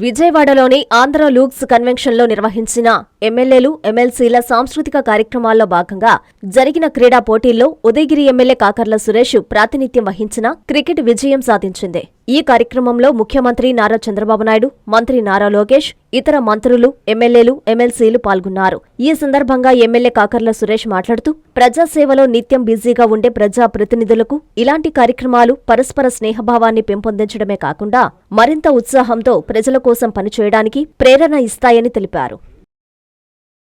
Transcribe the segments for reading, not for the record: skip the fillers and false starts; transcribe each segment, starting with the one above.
విజయవాడలోని ఆంధ్ర లూక్స్ కన్వెన్షన్లో నిర్వహించిన ఎమ్మెల్యేలు, ఎమ్మెల్సీల సాంస్కృతిక కార్యక్రమాల్లో భాగంగా జరిగిన క్రీడా పోటీల్లో ఉదయగిరి ఎమ్మెల్యే కాకర్ల సురేష్ ప్రాతినిధ్యం వహించిన క్రికెట్ విజయం సాధించింది. ఈ కార్యక్రమంలో ముఖ్యమంత్రి నారా చంద్రబాబు నాయుడు, మంత్రి నారా లోకేష్, ఇతర మంత్రులు, ఎమ్మెల్యేలు, ఎమ్మెల్సీలు పాల్గొన్నారు. ఈ సందర్భంగా ఎమ్మెల్యే కాకర్ల సురేష్ మాట్లాడుతూ ప్రజాసేవలో నిత్యం బిజీగా ఉండే ప్రజా ప్రతినిధులకు ఇలాంటి కార్యక్రమాలు పరస్పర స్నేహభావాన్ని పెంపొందించడమే కాకుండా మరింత ఉత్సాహంతో ప్రజల కోసం పనిచేయడానికి ప్రేరణ ఇస్తాయని తెలిపారు.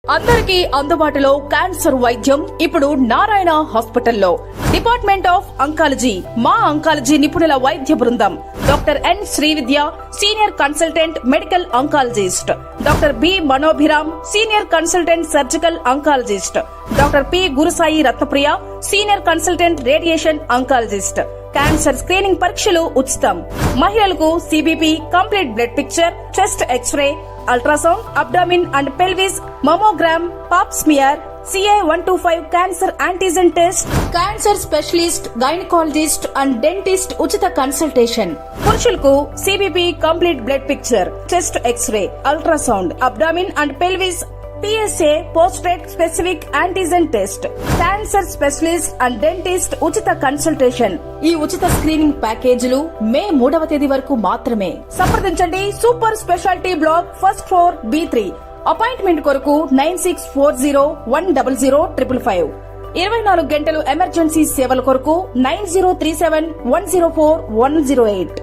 అందరికీ అందుబాటులో క్యాన్సర్ వైద్యం ఇప్పుడు నారాయణ హాస్పిటల్లో. డిపార్ట్మెంట్ ఆఫ్ అంకాలజీ, మా అంకాలజీ నిపుణుల వైద్య బృందం. Doctor N Srividya, senior consultant medical oncologist. Doctor B Manobhiram, senior consultant surgical oncologist. Doctor P Gurusai Ratnapriya, senior consultant radiation oncologist. Cancer screening పరీక్షలు ఉచితం. మహిళలకు CBP, complete blood picture, chest X-ray, ultrasound, abdomen and pelvis, mammogram, pap smear, CA-125 cancer antigen test, cancer specialist, gynaecologist and dentist ఉచిత consultation. పురుషులకు CBP, complete blood picture, chest X-ray, ultrasound, abdomen and pelvis, PSA పోస్ట్రేట్ specific antigen test, cancer specialist and dentist ఉచిత consultation. ఈ ఉచిత screening ప్యాకేజీలు మే 3వ తేదీ వరకు మాత్రమే. సంప్రదించండి super speciality block, first floor, B3. Appointment కొరకు 9640100555. 24 గంటలు ఎమర్జెన్సీ సేవల కొరకు 9037104108.